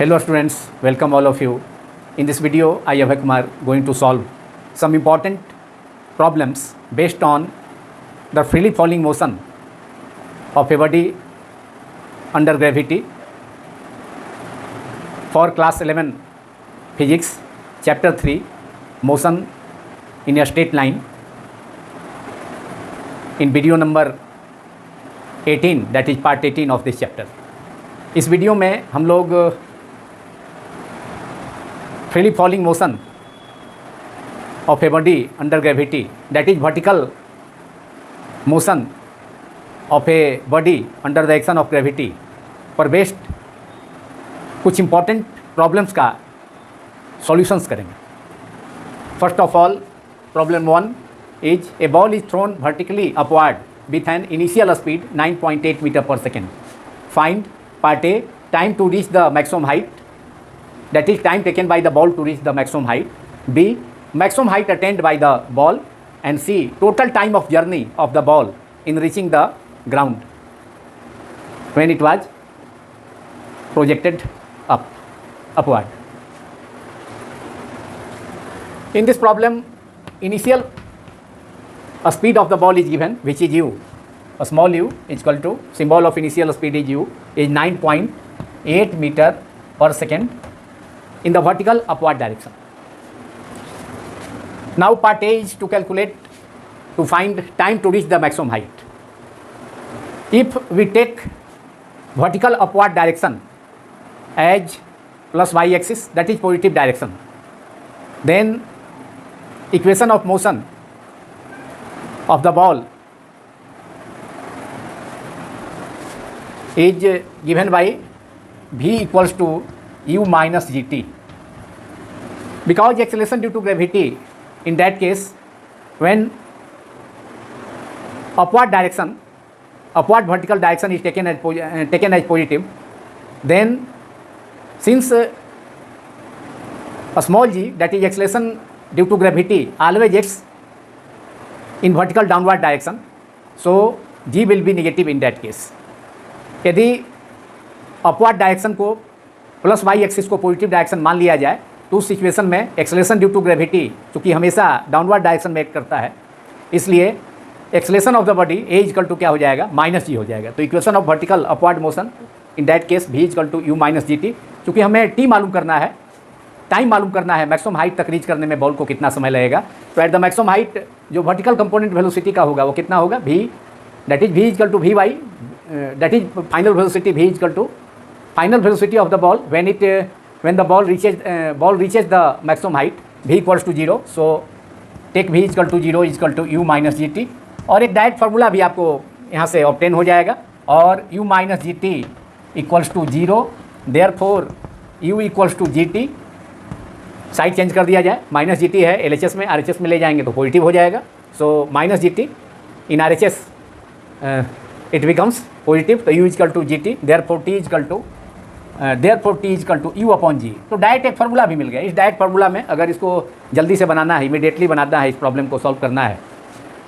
Hello students, welcome all of you. In this video, I Abhay Kumar going to solve some important problems based on the freely falling motion of a body under gravity for class 11 physics, chapter 3, motion in a straight line, in video number 18, that is part 18 of this chapter. इस video में हम लोग freely falling motion of a body under gravity, that is vertical motion of a body under the action of gravity पर based कुछ important problems का solutions करेंगे. First of all, problem 1 is a ball is thrown vertically upward with an initial speed 9.8 metre per second. Find part A, time to reach the maximum height, that is time taken by the ball to reach the maximum height. B, maximum height attained by the ball. And C, total time of journey of the ball in reaching the ground when it was projected upward. In this problem, initial speed of the ball is given, which is u. A small u is equal to, symbol of initial speed is u, is 9.8 meter per second in the vertical upward direction. Now part A is to calculate, to find time to reach the maximum height. If we take vertical upward direction as plus y axis, that is positive direction, then equation of motion of the ball is given by v equals to u minus gt. Because acceleration due to gravity, in that case, when upward vertical direction is taken as positive, then since a small g, that is acceleration due to gravity, always acts in vertical downward direction, so g will be negative in that case. यदि upward direction को plus Y axis को positive direction मान लिया जाए तो उस situation में acceleration due to gravity चूँकि हमेशा डाउनवर्ड डायरेक्शन में एक्ट करता है, इसलिए acceleration of the body a equal to क्या हो जाएगा, माइनस जी हो जाएगा. तो equation of vertical upward motion in that case v equal to u minus g t. चूँकि हमें टी मालूम करना है, टाइम मालूम करना है, मैक्सिमम हाइट तक रीच करने में बॉल को कितना समय लगेगा, तो एट द मैक्सिमम हाइट जो वर्टिकल कंपोनेंट वेलोसिटी का होगा वो कितना होगा, v, that is v equal to v y, that is final velocity. V is equal to final velocity of the ball when the ball reaches the maximum height, v equals to 0. so take v is equal to 0 is equal to u minus gt. और एक direct formula भी आपको यहाँ से obtain हो जाएगा, और u minus gt equals to 0, therefore u equals to gt. Side change कर दिया जाए, माइनस जी टी है LHS में, RHS में ले जाएंगे तो पॉजिटिव हो जाएगा. So minus g t in RHS it becomes positive, तो u equal to g t, therefore t equal to u upon g. तो डायरेक्ट एक फार्मूला भी मिल गया. इस डायरेक्ट फार्मूला में अगर इसको जल्दी से बनाना है, इमीडिएटली बनाना है, इस प्रॉब्लम को सॉल्व करना है,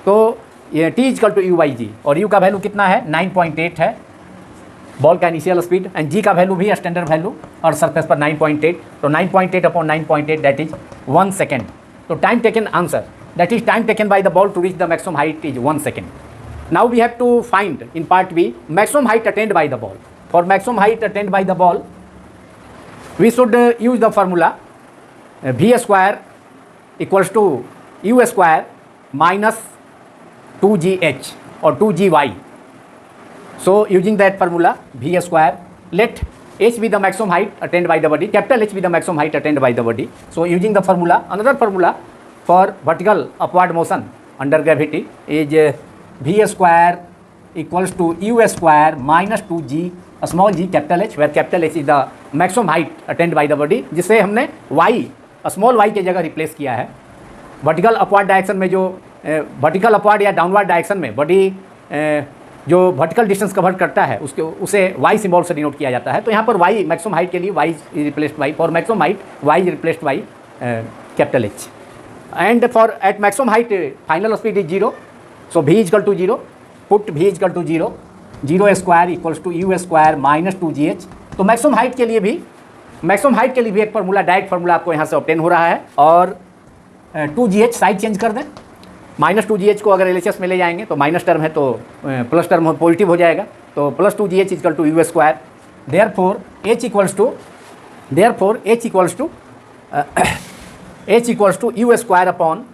तो ये t equal to u by g, और u का वैल्यू कितना है, 9.8 है बॉल का इनिशियल स्पीड, एंड g का वैल्यू भी स्टैंडर्ड वैल्यू और सरफेस पर 9.8, तो 9.8 अपॉन 9.8 दैट इज 1 सेकेंड. तो time taken answer, that is time taken by the ball to reach the maximum height is 1 second. Now we have to find in part B maximum height attained by the ball. For maximum height attained by the ball, we should use the formula v square equals to u square minus 2gh or 2gy. So using that formula v square, let h be the maximum height attained by the body, capital H be the maximum height attained by the body. So using the formula, another formula for vertical upward motion under gravity is v square equals to u square minus 2g small g capital H, where capital H is the maximum height attained by the body, जिसे हमने y small y के जगह replace किया है. Vertical upward direction में जो vertical upward या downward direction में बॉडी जो वर्टिकल डिस्टेंस कवर करता है उसे y सिंबल से डिनोट किया जाता है. तो यहाँ पर y मैक्सिमम हाइट के लिए y is replaced by, for maximum height y is replaced by capital H, and for at maximum height final speed is 0. So v is equal to 0, put v is equal to 0, 0 square equals to u square minus 2gh. तो maximum height के लिए भी maximum height के लिए भी एक formula, direct formula आपको यहाँ से ऑब्टेन हो रहा है। और 2GH साइड चेंज कर दें, -2GH को अगर LHS में ले जाएंगे तो माइनस टर्म है तो प्लस टर्म पॉजिटिव हो जाएगा, तो +2GH equal to U square. Therefore H equals to U square upon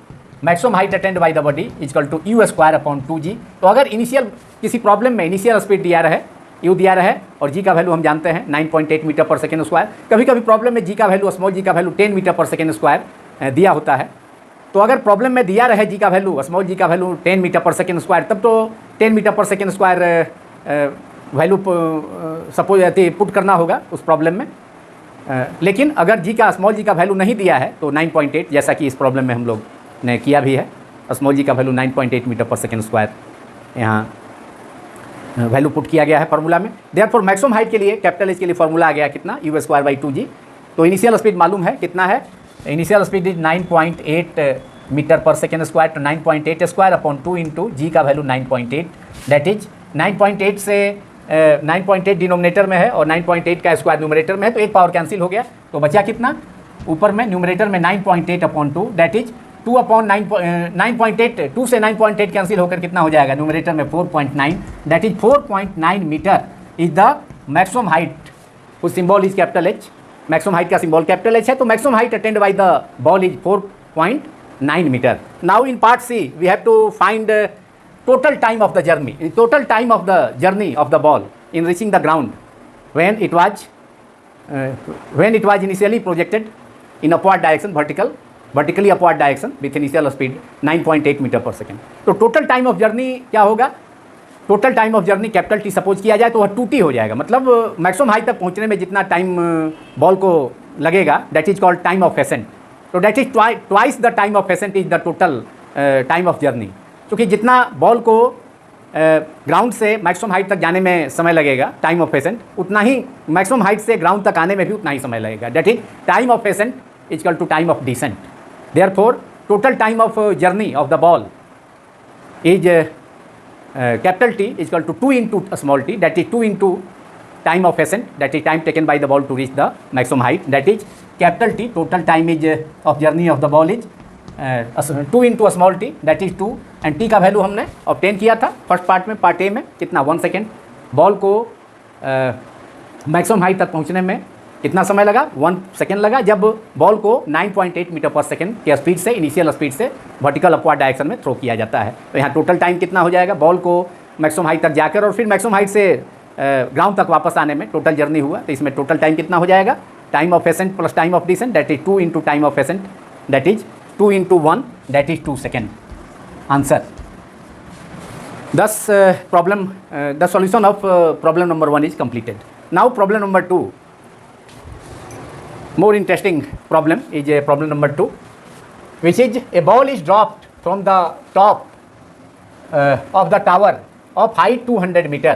maximum height attained by the body equal to U square upon 2G। तो अगर इनिशियल किसी प्रॉब्लम में initial speed दिया रहे, U दिया रहे और G का वैल्यू हम जानते हैं 9.8 मीटर पर सेकेंड स्क्वायर, कभी कभी प्रॉब्लम में G का वैल्यू, स्मॉल g का value 10 metre per second square दिया होता है। तो अगर प्रॉब्लम में दिया रहे G का वैल्यू, स्मॉल g का value 10 metre per second square, तब तो 10 metre per second square value suppose put करना होगा उस प्रॉब्लम में। लेकिन अगर G का, स्मॉल g का वैल्यू नहीं दिया है तो 9.8, जैसा कि इस प्रॉब्लम में हम लोग ने किया भी है, स्मॉल g का value 9.8 metre per second square यहाँ वैल्यू पुट किया गया है फार्मूला में। देयरफॉर मैक्सिमम हाइट के लिए कैपिटल H के लिए फार्मूला आ गया कितना, U स्क्वायर बाई 2G। तो इनिशियल स्पीड मालूम है कितना है, initial speed is 9.8 metre per second square, तो 9.8 स्क्वायर अपॉन 2 इंटू G का वैल्यू 9.8, दैट इज 9.8 से 9.8 डिनोमिनेटर में है और 9.8 का स्क्वायर न्यूमरेटर में है, तो एक पावर कैंसिल हो गया, तो बचा कितना ऊपर में न्यूमरेटर में 9.8 अपॉन 2, दैट इज 2 अपॉन 9.8, 2 से 9.8 कैंसिल होकर कितना हो जाएगा न्यूमरेटर में 4.9, that is 4.9 metre is the maximum height, उस symbol is capital H, maximum height का सिंबल कैपिटल H है, तो maximum height attained by the ball is 4.9 metre. Now in part C we have to find total time of the journey, total time of the journey of the ball in reaching the ground when it was initially projected in upward direction, vertically upward direction with initial speed 9.8 metre per second. तो total time of journey क्या होगा, total time of journey capital T suppose किया जाए तो वह 2T हो जाएगा, मतलब मैक्सिमम हाइट तक पहुंचने में जितना टाइम बॉल को लगेगा that is called time of ascent. तो that is twice the time of ascent is the total time of journey. क्योंकि जितना बॉल को ग्राउंड से मैक्सिमम हाइट तक जाने में समय लगेगा टाइम ऑफ एसेंट, उतना ही मैक्सिमम हाइट से ग्राउंड तक आने में भी उतना ही समय लगेगा, that is time of ascent equal to time of descent. Therefore total time of journey of the ball is capital T equal to 2 into small t, that is 2 into time of ascent, that is time taken by the ball to reach the maximum height, that is capital T। Total time is of journey of the ball is 2 into small t, that is 2, and t का value हमने obtain किया था first part में, part A में कितना 1 second. Ball को maximum height तक पहुंचने में कितना समय लगा, 1 सेकेंड लगा, जब बॉल को 9.8 मीटर पर सेकेंड के स्पीड से, इनिशियल स्पीड से वर्टिकल अपवर्ड डायरेक्शन में थ्रो किया जाता है। तो यहाँ टोटल टाइम कितना हो जाएगा, बॉल को मैक्सिमम हाइट तक जाकर और फिर मैक्सिमम हाइट से ग्राउंड तक वापस आने में टोटल जर्नी हुआ, तो इसमें टोटल टाइम कितना हो जाएगा, time of ascent plus time of descent, that is 2 into time of ascent, that is 2 into 1, that is 2 second. Answer. Thus the solution of problem number 1 is completed. Now problem number 2, more interesting problem is problem number 2, which is a ball is dropped from the top of the tower of height 200 meter,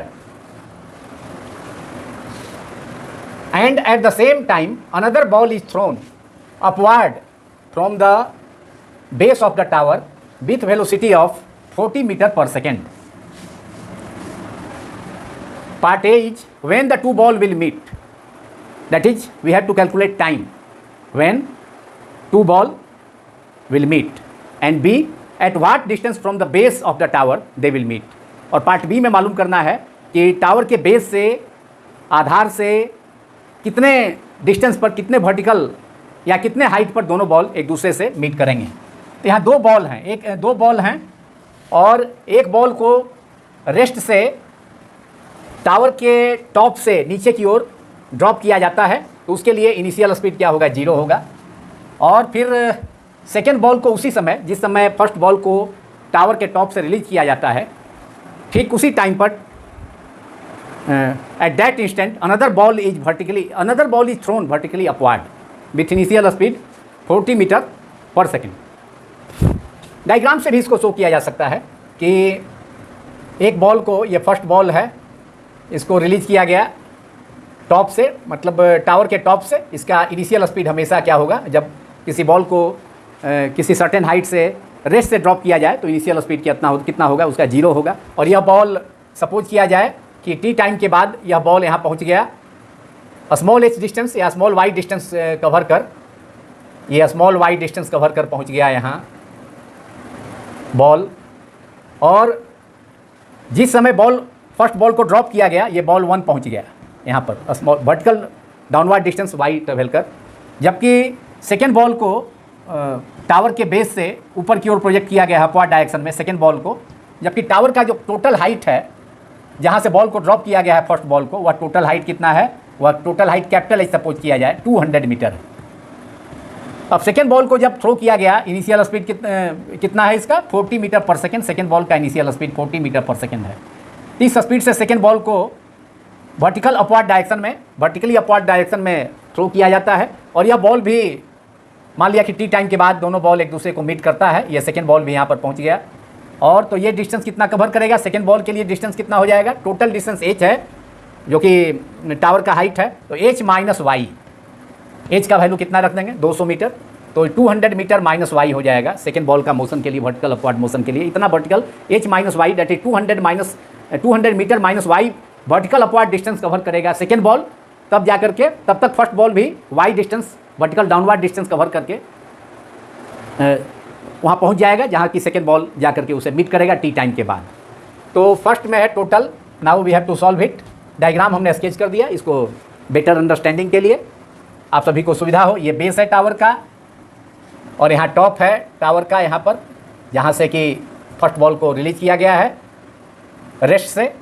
and at the same time another ball is thrown upward from the base of the tower with velocity of 40 meter per second. Part A is when the two ball will meet, that is we have to calculate time when two ball will meet, and B at what distance from the base of the tower they will meet. और part B में मालूम करना है कि tower के base से, आधार से कितने डिस्टेंस पर, कितने वर्टिकल या कितने हाइट पर दोनों बॉल एक दूसरे से मीट करेंगे। तो यहाँ दो बॉल हैं, दो बॉल हैं और एक बॉल को रेस्ट से टावर के टॉप से नीचे की ओर ड्रॉप किया जाता है, तो उसके लिए इनिशियल स्पीड क्या होगा, 0 होगा। और फिर सेकेंड बॉल को उसी समय, जिस समय फर्स्ट बॉल को टावर के टॉप से रिलीज किया जाता है, ठीक उसी टाइम पर at that instant another ball is thrown vertically upward with initial speed 40 meter per second. Diagram से भी इसको शो किया जा सकता है कि एक बॉल को, ये फर्स्ट बॉल है, इसको रिलीज किया गया टॉप से, मतलब टावर के टॉप से। इसका इनिशियल स्पीड हमेशा क्या होगा, जब किसी बॉल को किसी सर्टेन हाइट से रेस्ट से ड्रॉप किया जाए तो इनिशियल स्पीड कितना होगा, उसका 0 होगा। और यह बॉल सपोज किया जाए कि टी टाइम के बाद यह बॉल यहाँ पहुँच गया स्मॉल h डिस्टेंस या स्मॉल y डिस्टेंस कवर कर, ये स्मॉल y डिस्टेंस कवर कर पहुंच गया यहाँ बॉल, और जिस समय बॉल फर्स्ट बॉल को ड्रॉप किया गया ये बॉल 1 पहुंच गया यहाँ पर small vertical downward distance y travel कर, जबकि सेकेंड बॉल को टावर के बेस से ऊपर की ओर प्रोजेक्ट किया गया है अपवर्ड डायरेक्शन में सेकेंड बॉल को, जबकि टावर का जो टोटल हाइट है जहाँ से बॉल को ड्रॉप किया गया है फर्स्ट बॉल को, वह टोटल हाइट कितना है, वह total height capital H suppose किया जाए 200 मीटर है। अब सेकेंड बॉल को जब थ्रो किया गया इनिशियल स्पीड कितना है इसका 40 meter per second, second ball का initial speed 40 meter per second है। इस स्पीड से सेकेंड बॉल को वर्टिकल अपवर्ड डायरेक्शन में, वर्टिकली अपवर्ड डायरेक्शन में थ्रो किया जाता है, और यह बॉल भी मान लिया कि टी टाइम के बाद दोनों बॉल एक दूसरे को मीट करता है, ये सेकेंड बॉल भी यहाँ पर पहुँच गया, और तो ये डिस्टेंस कितना कवर करेगा, सेकेंड बॉल के लिए डिस्टेंस कितना हो जाएगा, टोटल डिस्टेंस h है जो कि टावर का हाइट है, तो h माइनस वाई, h का वैल्यू कितना रख देंगे 200 मीटर, तो 200 मीटर माइनस वाई हो जाएगा सेकेंड बॉल का मोशन के लिए, वर्टिकल अपवर्ड मोशन के लिए इतना vertical h minus y that is 200 meter minus y vertical upward distance cover करेगा सेकेंड बॉल, तब जा करके तब तक फर्स्ट बॉल भी y distance vertical downward distance cover करके वहाँ पहुँच जाएगा जहाँ की सेकेंड बॉल जा करके उसे मीट करेगा टी टाइम के बाद। तो फर्स्ट में है total, now we have to solve it. Diagram हमने स्केच कर दिया इसको बेटर अंडरस्टैंडिंग के लिए, आप सभी को सुविधा हो। ये बेस है टावर का और यहाँ टॉप है टावर का, यहाँ पर जहाँ से कि फर्स्ट बॉल को रिलीज किया गया है रेस्ट से।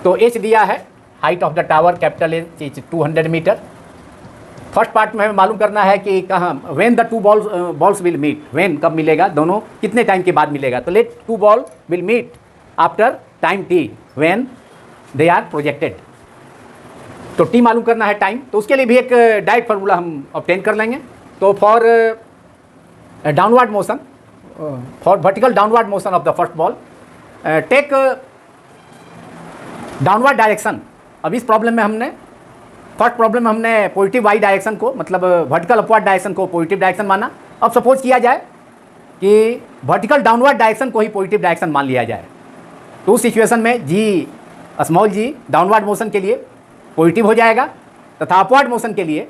तो एच दिया है, height of the tower capital H 200 meter. First part में हमें मालूम करना है कि कहाँ when the two balls will meet, when कब मिलेगा, दोनों कितने टाइम के बाद मिलेगा। तो let two ball will meet after time t when they are projected. तो टी मालूम करना है टाइम, तो उसके लिए भी एक डायरेक्ट फार्मूला हम ऑब्टेन कर लेंगे। तो for downward motion, for vertical downward motion of the first ball take downward direction. अब इस प्रॉब्लम में हमने फर्स्ट प्रॉब्लम में हमने पॉजिटिव वाई डायरेक्शन को, मतलब वर्टिकल अपवर्ड डायरेक्शन को पॉजिटिव डायरेक्शन माना। अब सपोज किया जाए कि वर्टिकल डाउनवर्ड डायरेक्शन को ही पॉजिटिव डायरेक्शन मान लिया जाए, तो उस सिचुएशन में जी स्मॉल जी डाउनवर्ड मोशन के लिए पॉजिटिव हो जाएगा तथा अपवर्ड मोशन के लिए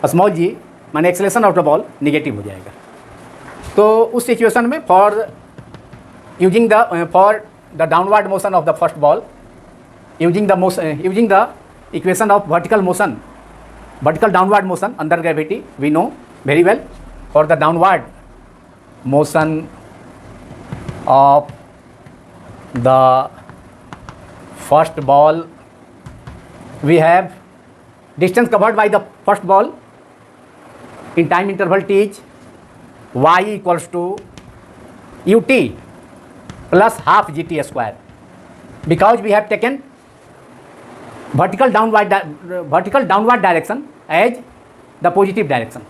स्मॉल जी माने acceleration of the ball negative हो जाएगा। तो उस सिचुएशन में for the downward motion of the first ball using the equation of vertical motion, vertical downward motion under gravity, we know very well. For the downward motion of the first ball, we have distance covered by the first ball in time interval t is y equals to ut plus half gt square, because we have taken vertical downward direction as the positive direction.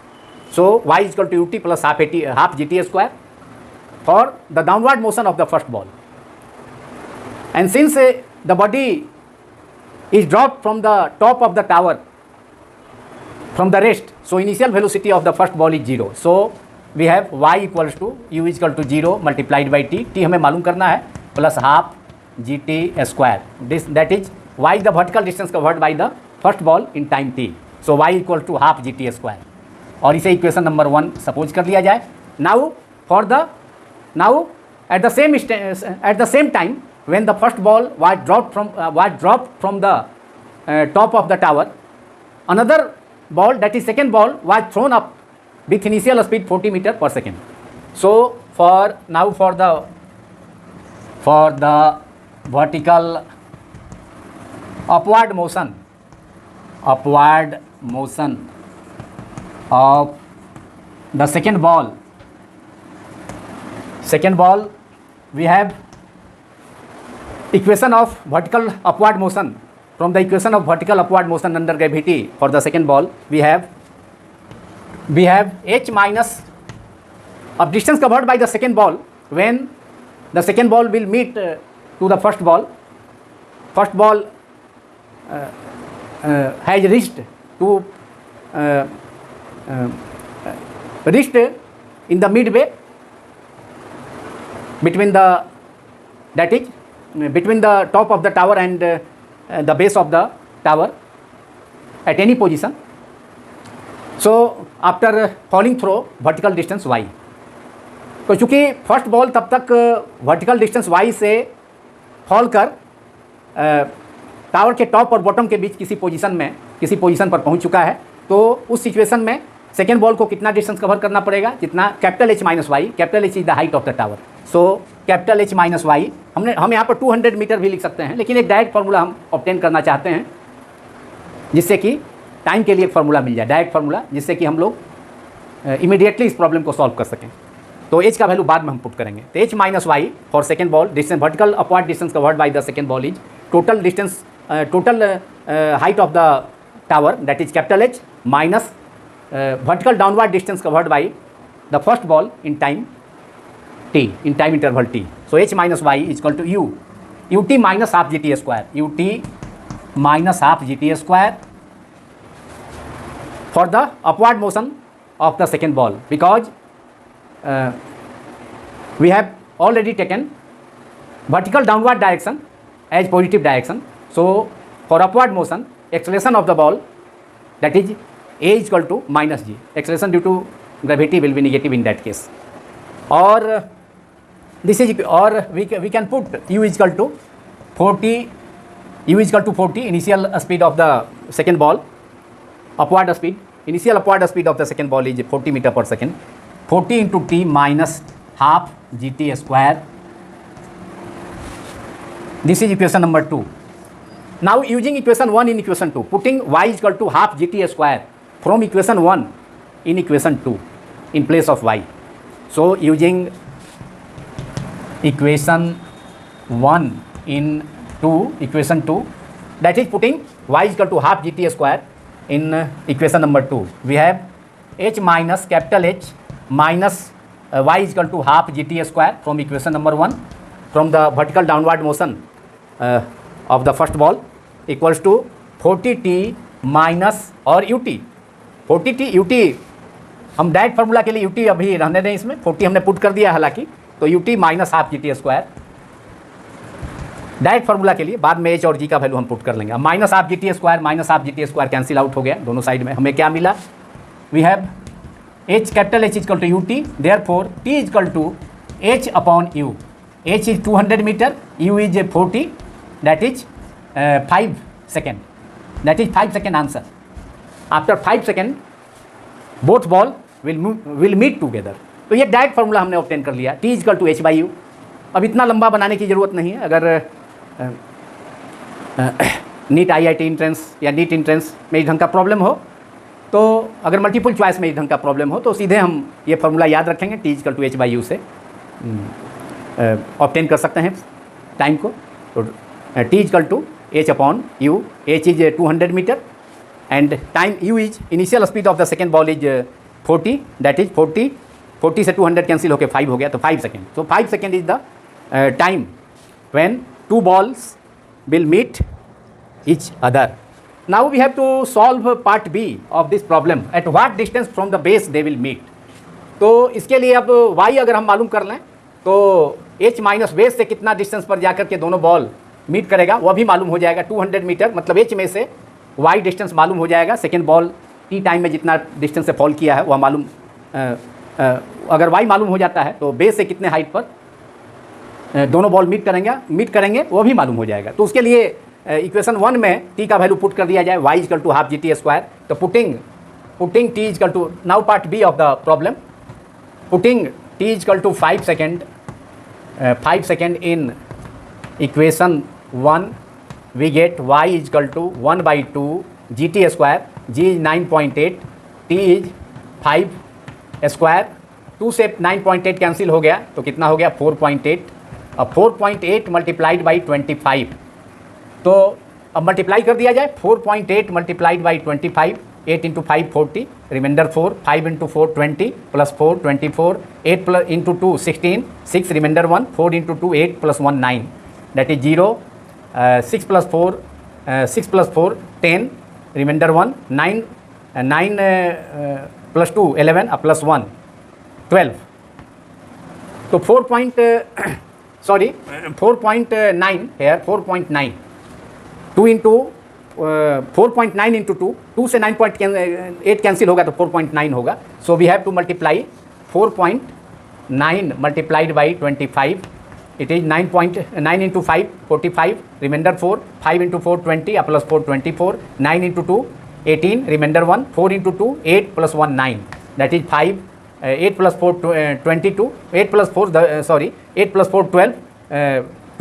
So y is equal to ut plus half gt square for the downward motion of the first ball. And since the body is dropped from the top of the tower from the rest, so initial velocity of the first ball is 0. So we have y equals to u is equal to 0 multiplied by t, t हमें मालूम करना है, plus half gt square. That is y the vertical distance covered by the first ball in time t. So y equal to half gt square. और इसे equation number 1 suppose कर लिया जाए। Now at the same time when the first ball was dropped from the top of the tower, another ball, that is second ball, was thrown up with initial speed 40 meter per second. So for the vertical upward motion of the second ball, we have equation of vertical upward motion. From the equation of vertical upward motion under gravity for the second ball, we have h minus of distance covered by the second ball when the second ball will meet to the first ball. First ball has reached in the midway between the top of the tower and the base of the tower. at any position. So after falling through vertical distance y, तो चूँकि first ball तब तक vertical distance y से fall कर tower के top और bottom के बीच किसी पोजीशन पर पहुंच चुका है, तो उस सिचुएशन में सेकेंड बॉल को कितना डिस्टेंस कवर करना पड़ेगा, जितना capital H minus y, capital H is the height of the tower, so capital H minus y, हम यहाँ पर 200 मीटर भी लिख सकते हैं, लेकिन एक डायरेक्ट फार्मूला हम ऑब्टेन करना चाहते हैं जिससे कि टाइम के लिए एक फार्मूला मिल जाए, डायरेक्ट फार्मूला, जिससे कि हम लोग इमीडिएटली इस प्रॉब्लम को सॉल्व कर सकें। तो H का वैल्यू बाद में हम पुट करेंगे। तो H minus y for second ball, distance vertical upward distance covered by the second ball is total distance, total height of the tower, that is capital H minus vertical downward distance covered by the first ball in time t, in time interval t. So H minus y is equal to ut minus half gt square, ut minus half gt square for the upward motion of the second ball, because we have already taken vertical downward direction as positive direction. So for upward motion, acceleration of the ball, that is a is equal to minus g, acceleration due to gravity will be negative in that case, or this is, or we can put u is equal to 40, u is equal to 40 initial speed of the second ball, upward speed, initial upward speed of the second ball is 40 meter per second, 40 into t minus half gt square. This is equation number 2. Now using equation 1 in equation 2, putting y is equal to half gt square from equation 1 in equation 2 in place of y. So using equation 1 in equation 2, that is putting y is equal to half gt square in equation number 2, we have h minus capital H minus y is equal to half gt square from equation number 1, from the vertical downward motion of the first ball, equals to 40t minus और ut, 40t ut, हम direct formula के लिए ut अभी रहने दें, इसमें 40 हमने put कर दिया हालांकि, तो ut minus half gt square direct formula के लिए, बाद में h और g का वैल्यू हम पुट कर लेंगे। अब minus half gt square minus half gt square cancel out हो गया दोनों साइड में, हमें क्या मिला, we have h capital H equal to ut, therefore t is equal to h upon u, h is 200 metre, u is 40, that is 5 second, that is 5 second answer. After 5 second both ball will meet together. तो ये direct formula हमने obtain कर लिया, t is equal to h by u. अब इतना लंबा बनाने की ज़रूरत नहीं है, अगर नीट IIT इंट्रेंस या नीट इंट्रेंस में इस ढंग का प्रॉब्लम हो, तो अगर मल्टीपल चॉइस में इस ढंग का प्रॉब्लम हो, तो सीधे हम ये फार्मूला याद रखेंगे, t is equal to h by u से ऑब्टेन कर सकते हैं टाइम को। तो t is equal to h upon u, h is 200 meter and time u is initial speed of the second ball is 40, that is 40 से 200 cancel होकर 5 हो गया, तो 5 second. So 5 second is the time when two balls will meet each other. Now we have to solve part B of this problem, at what distance from the base they will meet. तो इसके लिए अब y अगर हम मालूम कर लें तो h माइनस बेस से कितना डिस्टेंस पर जाकर के दोनों बॉल मीट करेगा वह भी मालूम हो जाएगा। 200 मीटर मतलब h में से y डिस्टेंस मालूम हो जाएगा, सेकेंड बॉल t टाइम में जितना डिस्टेंस से फॉल किया है वह मालूम, अगर y मालूम हो जाता है तो बेस से कितने हाइट पर दोनों बॉल मीट करेंगे वह भी मालूम हो जाएगा। तो उसके लिए इक्वेशन 1 में t का वैल्यू पुट कर दिया जाए, y equal to half gt square. तो putting t is equal to, now part B of the problem, putting t is equal to 5 second in equation 1, we get y is equal to 1 by 2 gt square, g is 9.8, t is 5 square, 2 से 9.8 cancel हो गया तो कितना हो गया 4.8, अब 4.8 multiplied by 25, तो अब मल्टीप्लाई कर दिया जाए 4.8 multiplied by 25, 8 into 5 40, remainder 4, 5 into 4 20 plus 4 24, 8 plus into 2 16, 6 remainder 1, 4 into 2 8 plus 1 9, that is 0, 6 plus 4 10, remainder 1, 9 plus 2 11 plus 1 12, तो 4.9 here, 4.9, 2 into 4.9 इंटू 2 से 9.8 कैंसिल होगा तो 4.9 होगा. So we have to multiply 4.9 multiplied by 25. It is 9 into 5 45, remainder 4, 5 into 4 20 plus 4 24, 9 into 2 18, remainder 1, 4 into 2 8 plus 1 9, that is 5, 8 plus 4 22, 8 plus 4 8 plus 4 12,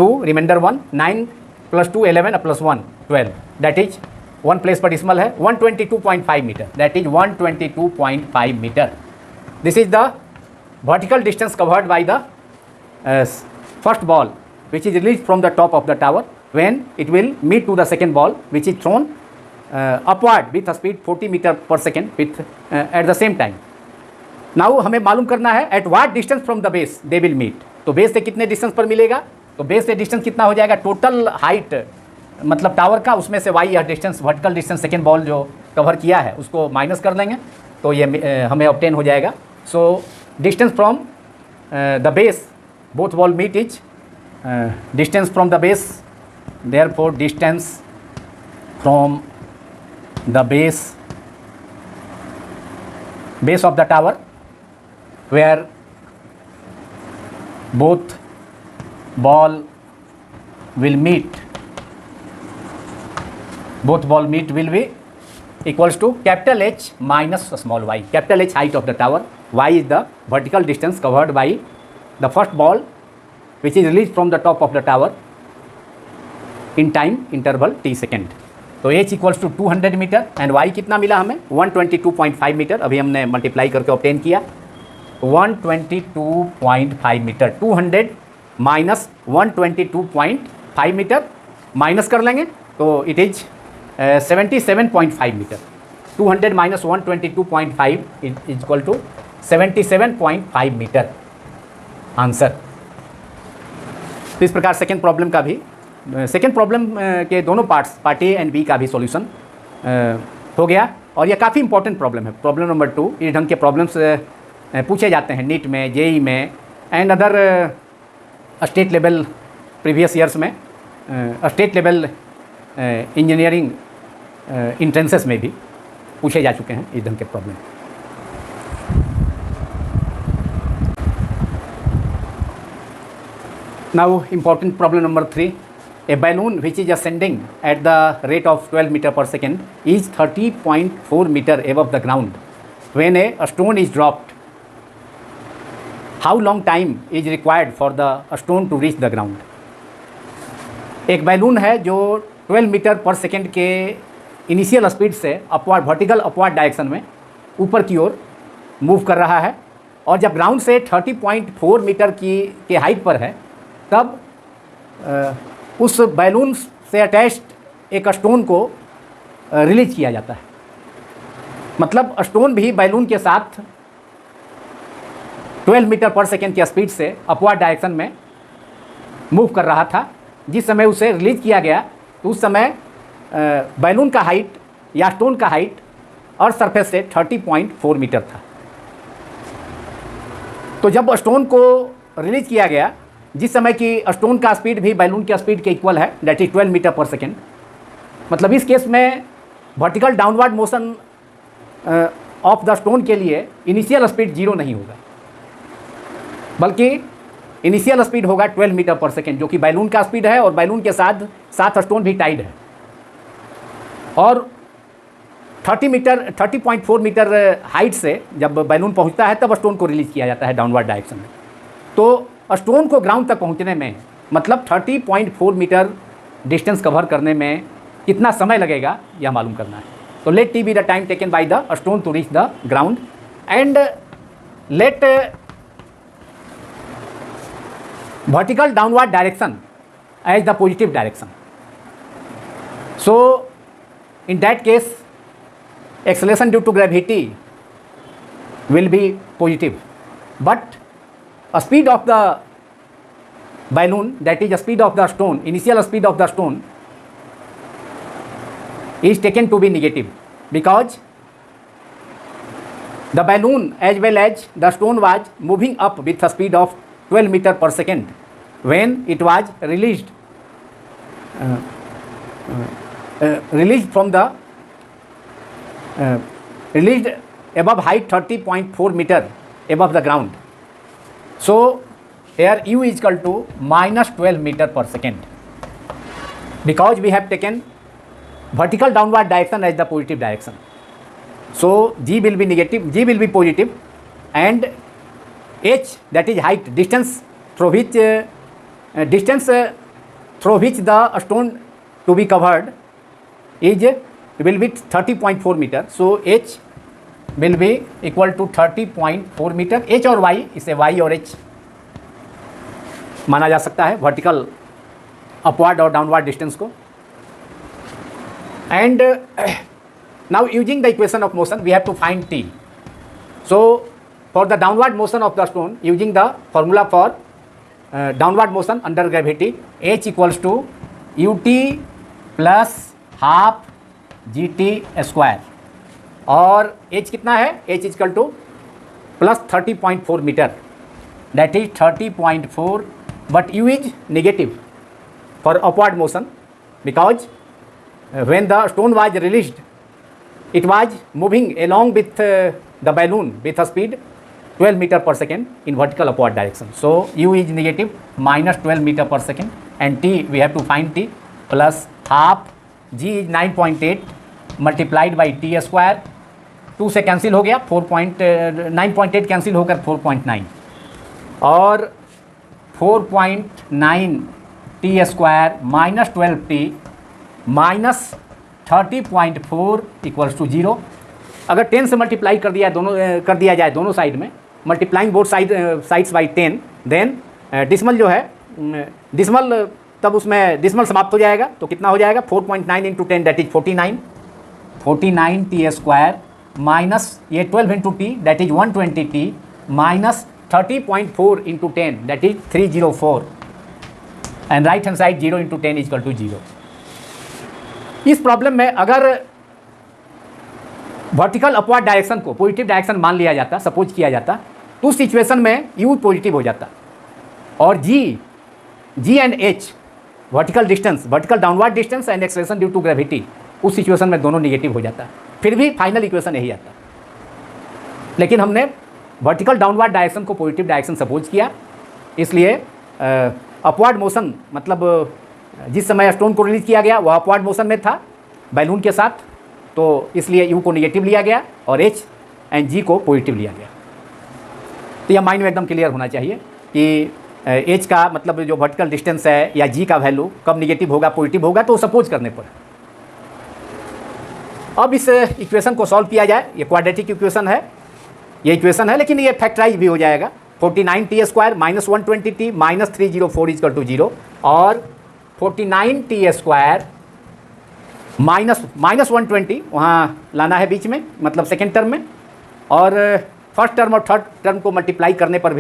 2 remainder 1, 9 plus 2 11 plus 1 12, that is 1 place पर dismal है 122.5 metre, that is 122.5 metre. This is the vertical distance covered by the first ball which is released from the top of the tower when it will meet to the second ball which is thrown upward with a speed 40 meter per second with at the same time. Now हमें मालूम करना है at what distance from the base they will meet. तो base से कितने distance पर मिलेगा, तो बेस से डिस्टेंस कितना हो जाएगा, टोटल हाइट मतलब टावर का, उसमें से y यह distance vertical distance second ball जो कवर किया है उसको माइनस कर देंगे तो ये हमें ऑब्टेन हो जाएगा. सो distance from the base both ball meet is distance from the base, therefore distance from the base of the tower where both ball will meet will be equals to capital H minus small y. Capital H height of the tower, y is the vertical distance covered by the first ball which is released from the top of the tower in time interval t second. तो h equals to 200 metre and y कितना मिला हमें 122.5 metre. अभी हमने multiply करके obtain किया 122.5 metre. 200 minus 122.5 metre minus कर लेंगे तो it is 77.5 metre. 200 minus 122.5 is equal to 77.5 metre answer. तो इस प्रकार सेकेंड प्रॉब्लम का भी सेकेंड प्रॉब्लम के दोनों parts part A and B का भी सॉल्यूशन हो गया. और यह काफ़ी इंपॉर्टेंट प्रॉब्लम है. प्रॉब्लम नंबर 2 इस ढंग के प्रॉब्लम्स पूछे जाते हैं नीट में, जेई में and other state level previous years में, स्टेट लेवल इंजीनियरिंग इंट्रेंसेस में भी पूछे जा चुके हैं इस ढंग के problem. Now important problem number 3. A balloon which is ascending at the rate of 12 meter per second is 30.4 meter above the ground. When a stone is dropped, how long time is required for the stone to reach the ground? एक balloon है जो 12 metre per second के initial speed से upward vertical upward direction में ऊपर की ओर move कर रहा है और जब ग्राउंड से 30.4 मीटर के हाइट पर है तब उस बैलून से अटैच्ड एक स्टोन को रिलीज किया जाता है. मतलब स्टोन भी बैलून के साथ 12 मीटर पर सेकेंड की स्पीड से अपवर्ड डायरेक्शन में मूव कर रहा था. जिस समय उसे रिलीज किया गया तो उस समय बैलून का हाइट या स्टोन का हाइट अर्थ सरफेस से 30.4 मीटर था. तो जब स्टोन को रिलीज किया गया जिस समय की स्टोन का स्पीड भी बैलून की स्पीड के इक्वल है, that is 12 metre per second. मतलब इस केस में vertical downward motion of the stone के लिए इनिशियल स्पीड 0 नहीं होगा बल्कि इनिशियल स्पीड होगा 12 मीटर पर सेकेंड जो कि बैलून का स्पीड है और बैलून के साथ स्टोन भी टाइड है. और 30.4 मीटर हाइट से जब बैलून पहुंचता है तब स्टोन को रिलीज किया जाता है डाउनवर्ड डायरेक्शन में. तो स्टोन को ग्राउंड तक पहुंचने में मतलब 30.4 मीटर डिस्टेंस कवर करने में कितना समय लगेगा यह मालूम करना है. तो let t be the time taken by the stone to reach the ground and let vertical downward direction as the positive direction. So in that case acceleration due to gravity will be positive, but a speed of the balloon, that is the speed of the stone, initial speed of the stone is taken to be negative because the balloon as well as the stone was moving up with a speed of 12 meter per second when it was released from the released above height 30.4 meter above the ground. So here u is equal to minus 12 meter per second, because we have taken vertical downward direction as the positive direction. So g will be negative, g will be positive, and h, that is height, distance through which the stone to be covered will be 30.4 meter. So h will be equal to 30.4 meter. h और y, इसे y और h माना जा सकता है, vertical upward और downward distance को. And now using the equation of motion, we have to find t. So for the downward motion of the stone, using the formula for downward motion under gravity, h equals to ut plus half gt square, और h कितना है, h equal to plus 30.4 metre, that is 30.4, but u is negative for upward motion, because when the stone was released, it was moving along with the balloon with a speed 12 meter per second in vertical upward direction. So u is negative minus 12 meter per second, and t, we have to find t, plus half g is 9.8 multiplied by t square, 2 से cancel हो गया, 9.8 cancel होकर 4.9, और 4.9 t square minus 12t minus 30.4 equals to 0. अगर 10 से multiply कर दिया जाए दोनों साइड में, multiplying both sides by 10, then decimal जो है, डिसमल तब उसमें डिसमल समाप्त हो जाएगा, तो कितना हो जाएगा, 4.9 into 10 that is 49 t square minus ये 12 into t that is 120 t minus 30.4 into 10 that is 304, and right hand side 0 into 10 equal to 0. इस प्रॉब्लम में अगर वर्टिकल अपवर्ड डायरेक्शन को पॉजिटिव डायरेक्शन मान लिया जाता, सपोज किया जाता, तो उस सिचुएशन में u पॉजिटिव हो जाता, और g and h, vertical distance, vertical downward distance and acceleration due to gravity, उस सिचुएशन में दोनों निगेटिव हो जाता. फिर भी फाइनल इक्वेशन यही आता. लेकिन हमने वर्टिकल डाउनवर्ड डायरेक्शन को पॉजिटिव डायरेक्शन सपोज किया, इसलिए अपवर्ड मोशन, मतलब जिस समय स्टोन को रिलीज किया गया वह अपवर्ड मोशन में था बैलून के साथ, तो इसलिए u को निगेटिव लिया गया और h एंड g को पॉजिटिव लिया गया. तो यह माइंड में एकदम क्लियर होना चाहिए कि h का मतलब जो वर्टिकल डिस्टेंस है या g का वैल्यू कब निगेटिव होगा पॉजिटिव होगा, तो सपोज करने पर. अब इस इक्वेशन को सॉल्व किया जाए. ये क्वाड्रेटिक इक्वेशन है, ये इक्वेशन है, लेकिन ये फैक्टराइज भी हो जाएगा. 49 t square minus 120 t minus 304 equal to 0, और 49 टी स्क्वायर माइनस 120 वहाँ लाना है बीच में, मतलब सेकेंड टर्म में, और फर्स्ट टर्म और थर्ड टर्म को मल्टीप्लाई करने पर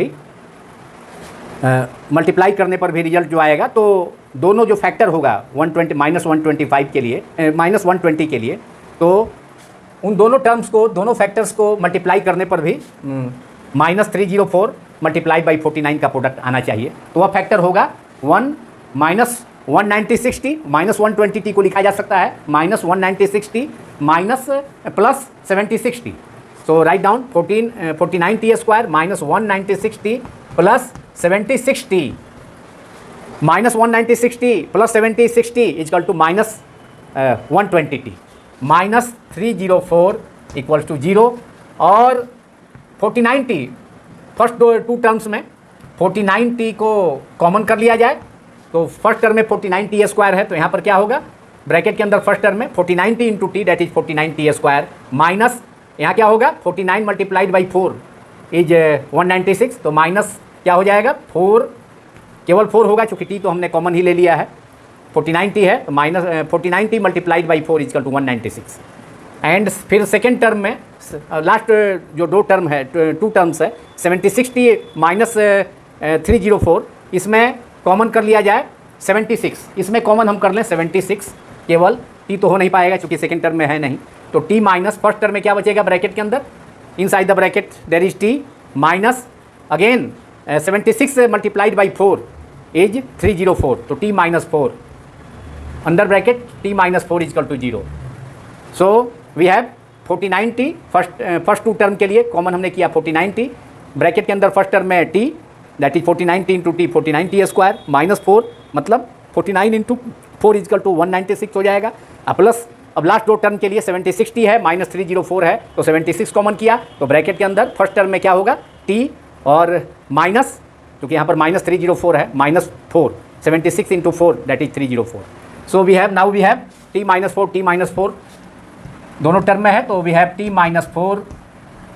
भी रिजल्ट जो आएगा, तो दोनों जो फैक्टर होगा 120 माइनस 125 के लिए, माइनस 120 के लिए, तो उन दोनों टर्म्स को, दोनों फैक्टर्स को मल्टीप्लाई करने पर भी माइनस 304 मल्टीप्लाई बाई 49 का प्रोडक्ट आना चाहिए. तो वह फैक्टर होगा 1 माइनस 196t, माइनस 120t को लिखा जा सकता है minus 196t minus plus 76t. So write down 49t square minus 196t plus 76t minus 196t plus 76t equal to minus 120t minus 304 equals to 0, और 49t फर्स्ट टू टर्म्स में 49t को common कर लिया जाए, तो first term में 49t square है, तो यहाँ पर क्या होगा, ब्रैकेट के अंदर फर्स्ट टर्म में 49t into t that is 49t square minus यहाँ क्या होगा 49 मल्टीप्लाइड बाई 4 इज 196, तो माइनस क्या हो जाएगा 4, केवल 4 होगा चूँकि t तो हमने कॉमन ही ले लिया है, 49t है, तो minus 49t multiplied by 4 equal to 196. And फिर सेकेंड टर्म में लास्ट जो दो टर्म है, टू टर्म्स है, 76t माइनस 304, इसमें कॉमन कर लिया जाए 76, इसमें कॉमन हम कर लें 76, केवल t तो हो नहीं पाएगा क्योंकि सेकेंड टर्म में है नहीं, तो t माइनस फर्स्ट टर्म में क्या बचेगा ब्रैकेट के अंदर, inside the bracket there is t minus again 76 multiplied by 4 is 304, तो t minus 4 under bracket t minus 4 equal to 0. So we have 49t. First two term के लिए common हमने किया 49t. ब्रैकेट के अंदर फर्स्ट टर्म में t, that is 49t into t 49t square minus 4, मतलब 49 into 4 equal to 196 हो जाएगा. प्लस अब लास्ट दो टर्म के लिए 76t है, माइनस 304 है, तो 76 कॉमन किया तो ब्रैकेट के अंदर फर्स्ट टर्म में क्या होगा t और माइनस, क्योंकि यहाँ पर माइनस 304 है, minus 4, 76 into 4 that is 304. So we have now we have t minus 4 दोनों टर्म में है, तो we have t minus 4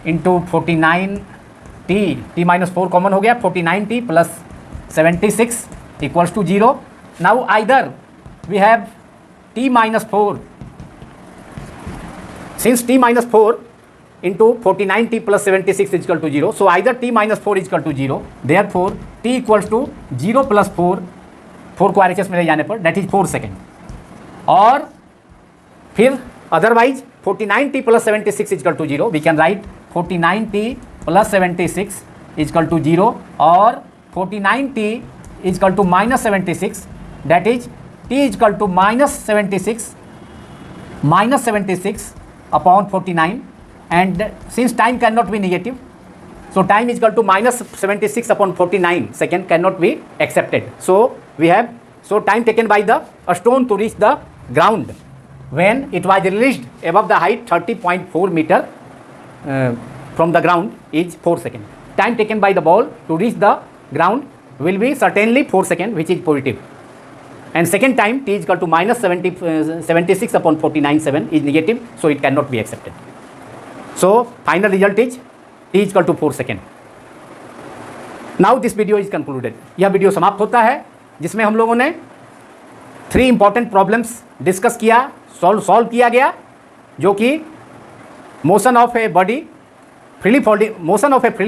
into 49t, t minus 4 common हो गया, 49t plus 76 equals to 0. Now either we have t minus 4, since t minus 4 into 49t plus 76 is equal to 0, so either t minus 4 is equal to 0, therefore t equals to 0 plus 4 को RHS में ले जाने पर that is 4 second. और फिर otherwise 49t plus 76 is equal to 0, we can write 49t plus 76 is equal to 0 और 49t is equal to minus 76, that is t is equal to minus 76 upon 49, and since time cannot be negative, so time is equal to minus 76 upon 49 second cannot be accepted. So we have, so time taken by the stone to reach the ground when it was released above the height 30.4 meter from the ground is 4 seconds. Time taken by the ball to reach the ground will be certainly 4 seconds, which is positive. And second time t is equal to minus 76 upon 49.7 is negative, so it cannot be accepted. So final result is t is equal to 4 seconds. Now this video is concluded. यह video समाप्त होता है, जिसमें हम लोगों ने 3 important problems discuss किया, solve किया गया, जो कि motion of a body freely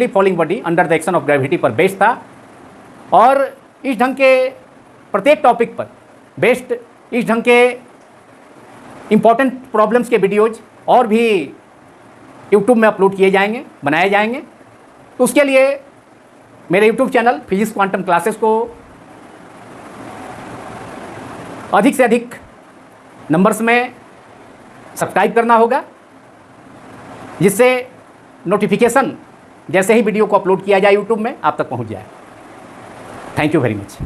falling body under the action of gravity पर बेस्ड था. और इस ढंग के प्रत्येक टॉपिक पर बेस्ड इस ढंग के इम्पॉर्टेंट प्रॉब्लम्स के वीडियोज और भी यूट्यूब में अपलोड किए जाएंगे, बनाए जाएंगे. तो उसके लिए मेरे YouTube channel physics quantum classes को अधिक से अधिक नंबर्स में सब्सक्राइब करना होगा, जिससे नोटिफिकेशन जैसे ही वीडियो को अपलोड किया जाए यूट्यूब में आप तक पहुंच जाए. Thank you very much.